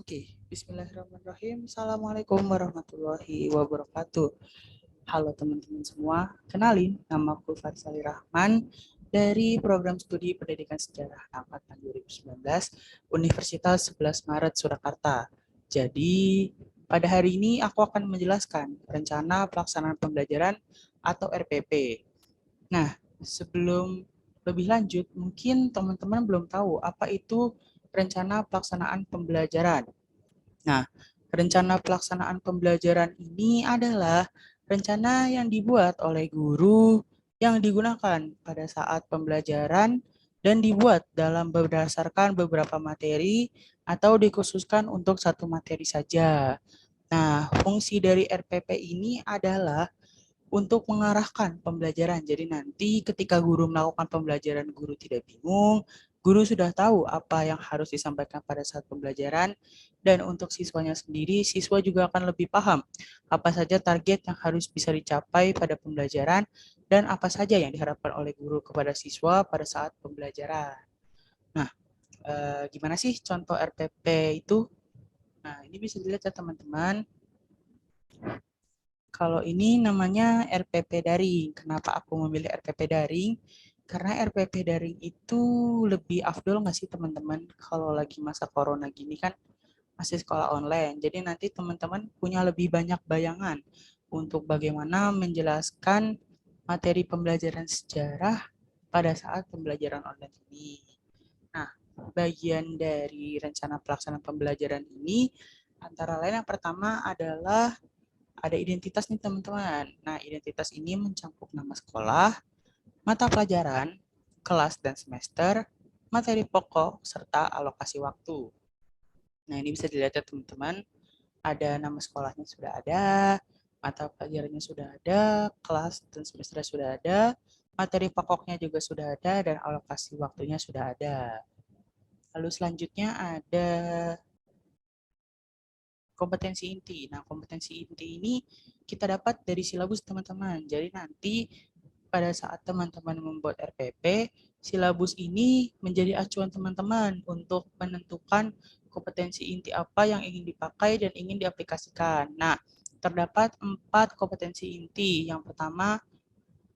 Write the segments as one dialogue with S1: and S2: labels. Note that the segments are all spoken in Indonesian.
S1: Oke, bismillahirrahmanirrahim. Assalamualaikum warahmatullahi wabarakatuh. Halo teman-teman semua, kenalin namaku Faisal Rahman dari program studi Pendidikan Sejarah angkatan 2019 Universitas 11 Maret Surakarta. Jadi, pada hari ini aku akan menjelaskan rencana pelaksanaan pembelajaran atau RPP. Nah, sebelum lebih lanjut, mungkin teman-teman belum tahu apa itu rencana pelaksanaan pembelajaran. Nah, rencana pelaksanaan pembelajaran ini adalah rencana yang dibuat oleh guru yang digunakan pada saat pembelajaran dan dibuat dalam berdasarkan beberapa materi atau dikhususkan untuk satu materi saja. Nah, fungsi dari RPP ini adalah untuk mengarahkan pembelajaran. Jadi nanti ketika guru melakukan pembelajaran, guru tidak bingung, guru sudah tahu apa yang harus disampaikan pada saat pembelajaran, dan untuk siswanya sendiri, siswa juga akan lebih paham apa saja target yang harus bisa dicapai pada pembelajaran, dan apa saja yang diharapkan oleh guru kepada siswa pada saat pembelajaran. Nah, gimana sih contoh RPP itu? Nah, ini bisa dilihat ya teman-teman. Kalau ini namanya RPP daring. Kenapa aku memilih RPP daring? Karena RPP daring itu lebih afdol nggak sih teman-teman? Kalau lagi masa corona gini kan masih sekolah online. Jadi nanti teman-teman punya lebih banyak bayangan untuk bagaimana menjelaskan materi pembelajaran sejarah pada saat pembelajaran online ini. Nah, bagian dari rencana pelaksanaan pembelajaran ini antara lain yang pertama adalah ada identitas nih teman-teman. Nah, identitas ini mencakup nama sekolah, mata pelajaran, kelas dan semester, materi pokok, serta alokasi waktu. Nah, ini bisa dilihat ya teman-teman. Ada nama sekolahnya sudah ada, mata pelajarannya sudah ada, kelas dan semester sudah ada, materi pokoknya juga sudah ada, dan alokasi waktunya sudah ada. Lalu selanjutnya ada kompetensi inti. Nah, kompetensi inti ini kita dapat dari silabus teman-teman. Jadi nanti pada saat teman-teman membuat RPP, silabus ini menjadi acuan teman-teman untuk menentukan kompetensi inti apa yang ingin dipakai dan ingin diaplikasikan. Nah, terdapat 4 kompetensi inti. Yang pertama,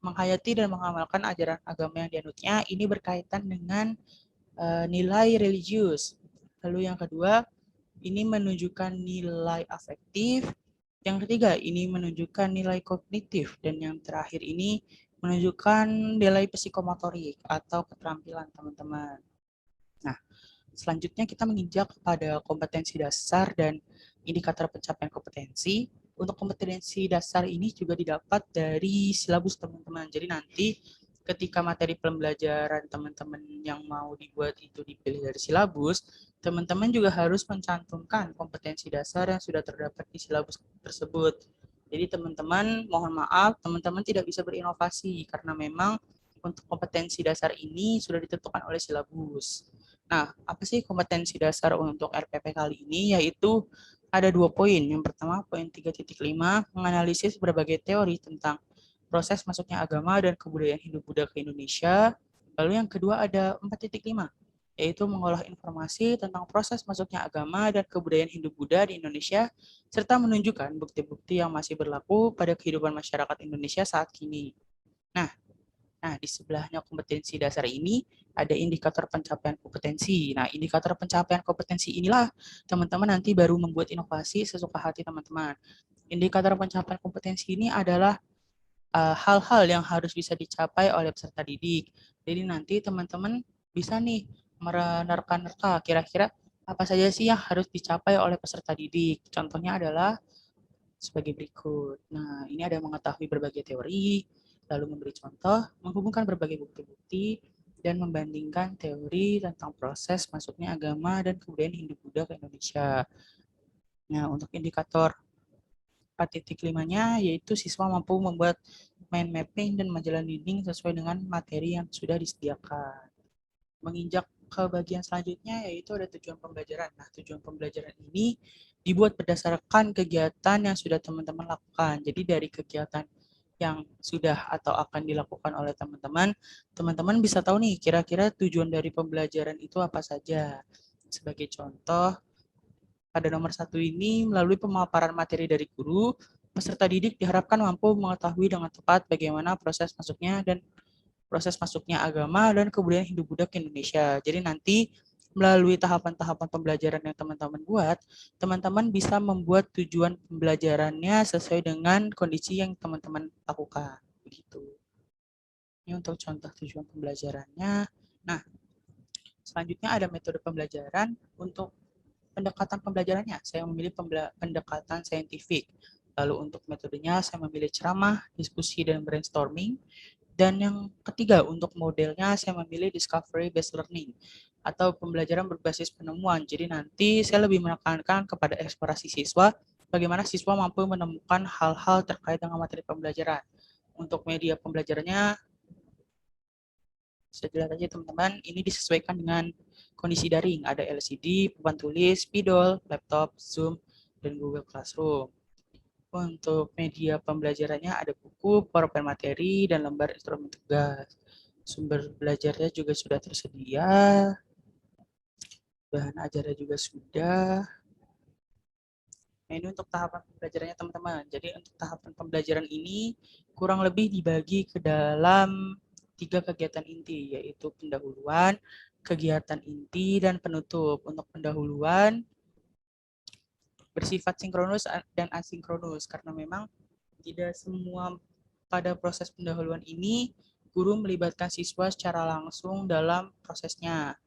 S1: menghayati dan mengamalkan ajaran agama yang dianutnya. Ini berkaitan dengan nilai religius. Lalu yang kedua, ini menunjukkan nilai afektif. Yang ketiga, ini menunjukkan nilai kognitif. Dan yang terakhir ini menunjukkan nilai psikomotorik atau keterampilan teman-teman. Nah, selanjutnya kita menginjak pada kompetensi dasar dan indikator pencapaian kompetensi. Untuk kompetensi dasar ini juga didapat dari silabus teman-teman. Jadi nanti ketika materi pembelajaran teman-teman yang mau dibuat itu dipilih dari silabus, teman-teman juga harus mencantumkan kompetensi dasar yang sudah terdapat di silabus tersebut. Jadi teman-teman, mohon maaf, teman-teman tidak bisa berinovasi karena memang untuk kompetensi dasar ini sudah ditentukan oleh silabus. Nah, apa sih kompetensi dasar untuk RPP kali ini? Yaitu ada 2 poin. Yang pertama, poin 3.5, menganalisis berbagai teori tentang proses masuknya agama dan kebudayaan Hindu-Buddha ke Indonesia. Lalu yang kedua ada 4.5, yaitu mengolah informasi tentang proses masuknya agama dan kebudayaan Hindu-Buddha di Indonesia, serta menunjukkan bukti-bukti yang masih berlaku pada kehidupan masyarakat Indonesia saat kini. Nah, Nah, di sebelahnya kompetensi dasar ini ada indikator pencapaian kompetensi. Nah, indikator pencapaian kompetensi inilah teman-teman nanti baru membuat inovasi sesuka hati teman-teman. Indikator pencapaian kompetensi ini adalah hal-hal yang harus bisa dicapai oleh peserta didik. Jadi nanti teman-teman bisa nih menerka-nerka kira-kira apa saja sih yang harus dicapai oleh peserta didik. Contohnya adalah sebagai berikut. Nah, ini ada mengetahui berbagai teori, lalu memberi contoh, menghubungkan berbagai bukti-bukti, dan membandingkan teori tentang proses masuknya agama dan kebudayaan Hindu-Buddha ke Indonesia. Nah, untuk indikator 4.5-nya yaitu siswa mampu membuat mind mapping dan majalah dinding sesuai dengan materi yang sudah disediakan. Menginjak ke bagian selanjutnya yaitu ada tujuan pembelajaran. Nah, tujuan pembelajaran ini dibuat berdasarkan kegiatan yang sudah teman-teman lakukan. Jadi dari kegiatan yang sudah atau akan dilakukan oleh teman-teman, teman-teman bisa tahu nih kira-kira tujuan dari pembelajaran itu apa saja. Sebagai contoh, pada nomor 1 ini, melalui pemaparan materi dari guru, peserta didik diharapkan mampu mengetahui dengan tepat bagaimana proses masuknya agama dan kebudayaan Hindu-Buddha ke Indonesia. Jadi nanti melalui tahapan-tahapan pembelajaran yang teman-teman buat, teman-teman bisa membuat tujuan pembelajarannya sesuai dengan kondisi yang teman-teman lakukan. Begitu. Ini untuk contoh tujuan pembelajarannya. Nah, selanjutnya ada metode pembelajaran. Untuk pendekatan pembelajarannya, saya memilih pendekatan saintifik. Lalu untuk metodenya, saya memilih ceramah, diskusi, dan brainstorming. Dan yang ketiga, untuk modelnya saya memilih discovery based learning atau pembelajaran berbasis penemuan. Jadi nanti saya lebih menekankan kepada eksplorasi siswa, bagaimana siswa mampu menemukan hal-hal terkait dengan materi pembelajaran. Untuk media pembelajarannya, saya jelas aja teman-teman, ini disesuaikan dengan kondisi daring. Ada LCD, papan tulis, spidol, laptop, Zoom, dan Google Classroom. Untuk media pembelajarannya ada buku, PowerPoint materi, dan lembar instrumen tugas. Sumber belajarnya juga sudah tersedia. Bahan ajarnya juga sudah. Nah, ini untuk tahapan pembelajarannya teman-teman. Jadi untuk tahapan pembelajaran ini kurang lebih dibagi ke dalam 3 kegiatan inti, yaitu pendahuluan, kegiatan inti, dan penutup. Untuk pendahuluan bersifat sinkronus dan asinkronus, karena memang tidak semua pada proses pendahuluan ini guru melibatkan siswa secara langsung dalam prosesnya.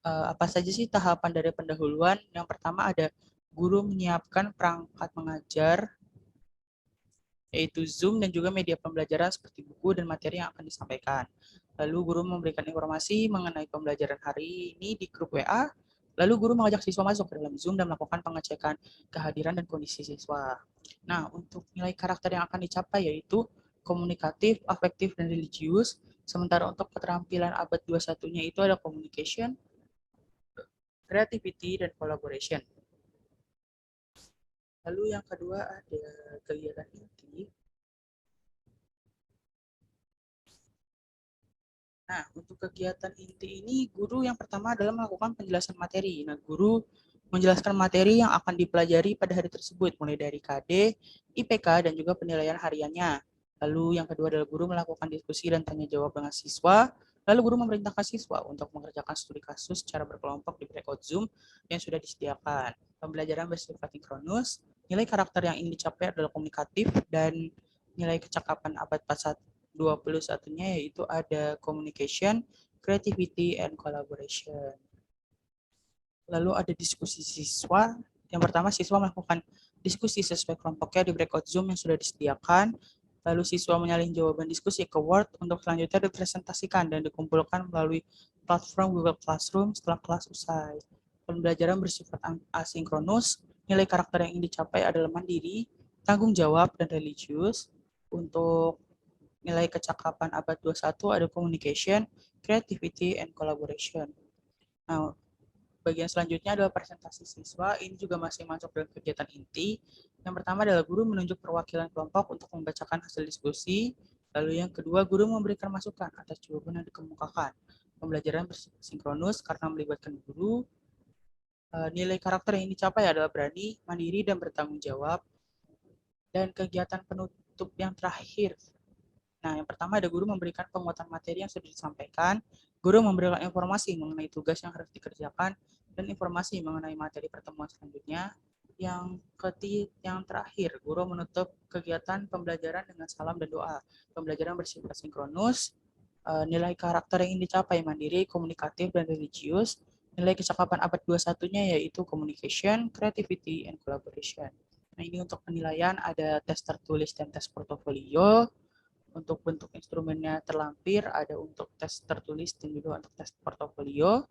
S1: Apa saja sih tahapan dari pendahuluan? Yang pertama ada guru menyiapkan perangkat mengajar, yaitu Zoom dan juga media pembelajaran seperti buku dan materi yang akan disampaikan. Lalu guru memberikan informasi mengenai pembelajaran hari ini di grup WA. Lalu guru mengajak siswa masuk ke dalam Zoom dan melakukan pengecekan kehadiran dan kondisi siswa. Nah, untuk nilai karakter yang akan dicapai yaitu komunikatif, afektif, dan religius. Sementara untuk keterampilan abad 21-nya itu ada communication, creativity, dan collaboration. Lalu yang kedua ada kegiatan inti. Nah, untuk kegiatan inti ini, guru yang pertama adalah melakukan penjelasan materi. Nah, guru menjelaskan materi yang akan dipelajari pada hari tersebut, mulai dari KD, IPK, dan juga penilaian hariannya. Lalu yang kedua adalah guru melakukan diskusi dan tanya jawab dengan siswa. Lalu guru memerintahkan siswa untuk mengerjakan studi kasus secara berkelompok di breakout Zoom yang sudah disediakan. Pembelajaran bersifat sinkronus, nilai karakter yang ingin dicapai adalah komunikatif dan nilai kecakapan abad 21-nya yaitu ada communication, creativity, and collaboration. Lalu ada diskusi siswa. Yang pertama, siswa melakukan diskusi sesuai kelompoknya di breakout Zoom yang sudah disediakan. Lalu siswa menyalin jawaban diskusi ke Word untuk selanjutnya dipresentasikan dan dikumpulkan melalui platform Google Classroom setelah kelas usai. Pembelajaran bersifat asinkronus, nilai karakter yang ingin dicapai adalah mandiri, tanggung jawab, dan religius. Untuk nilai kecakapan abad 21 ada communication, creativity, and collaboration. Nah, bagian selanjutnya adalah presentasi siswa. Ini juga masih masuk dalam kegiatan inti. Yang pertama adalah guru menunjuk perwakilan kelompok untuk membacakan hasil diskusi. Lalu yang kedua, guru memberikan masukan atas jawaban yang dikemukakan. Pembelajaran bersinkronus karena melibatkan guru. Nilai karakter yang dicapai adalah berani, mandiri, dan bertanggung jawab. Dan kegiatan penutup yang terakhir. Nah, yang pertama ada guru memberikan penguatan materi yang sudah disampaikan, guru memberikan informasi mengenai tugas yang harus dikerjakan, dan informasi mengenai materi pertemuan selanjutnya. Yang terakhir, guru menutup kegiatan pembelajaran dengan salam dan doa. Pembelajaran bersifat sinkronus, nilai karakter yang ingin dicapai mandiri, komunikatif, dan religius. Nilai kecakapan abad 21-nya yaitu communication, creativity, and collaboration. Nah, ini untuk penilaian ada tes tertulis dan tes portofolio. Untuk bentuk instrumennya terlampir, ada untuk tes tertulis dan juga untuk tes portofolio.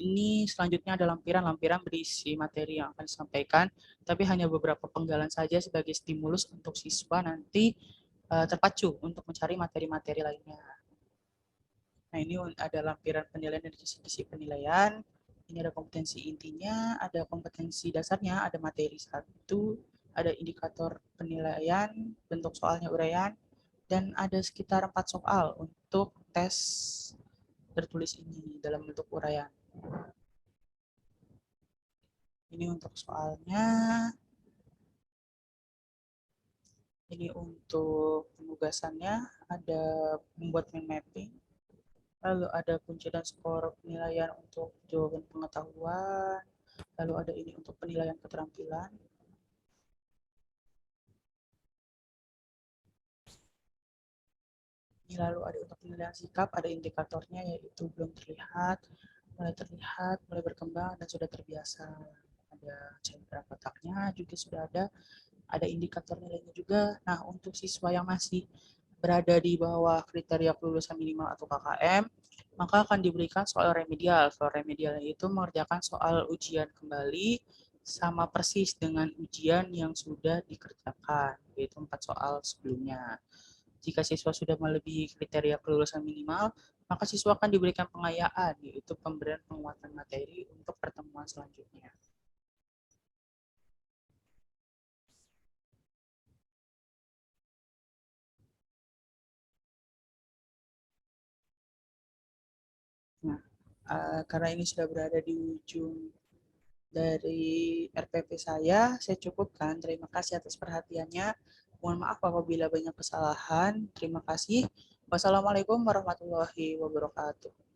S1: Ini selanjutnya ada lampiran-lampiran berisi materi yang akan disampaikan, tapi hanya beberapa penggalan saja sebagai stimulus untuk siswa nanti terpacu untuk mencari materi-materi lainnya. Nah, ini ada lampiran penilaian dan kisi-kisi penilaian. Ini ada kompetensi intinya, ada kompetensi dasarnya, ada materi 1, ada indikator penilaian, bentuk soalnya uraian, dan ada sekitar 4 soal untuk tes tertulis ini dalam bentuk uraian. Ini untuk soalnya. Ini untuk penugasannya ada membuat mind mapping, lalu ada kunci dan skor penilaian untuk jawaban pengetahuan, lalu ada ini untuk penilaian keterampilan. Ini lalu ada untuk penilaian sikap, ada indikatornya yaitu belum terlihat, mulai berkembang dan sudah terbiasa. Ada cairan kotaknya juga sudah ada indikator nilainya juga. Nah, untuk siswa yang masih berada di bawah kriteria kelulusan minimal atau KKM, maka akan diberikan soal remedial. Soal remedial itu mengerjakan soal ujian kembali sama persis dengan ujian yang sudah dikerjakan, yaitu 4 soal sebelumnya. Jika siswa sudah melebihi kriteria kelulusan minimal, maka siswa akan diberikan pengayaan, yaitu pemberian penguatan materi untuk pertemuan selanjutnya. Nah, karena ini sudah berada di ujung dari RPP saya cukupkan. Terima kasih atas perhatiannya. Mohon maaf apabila banyak kesalahan. Terima kasih. Wassalamualaikum warahmatullahi wabarakatuh.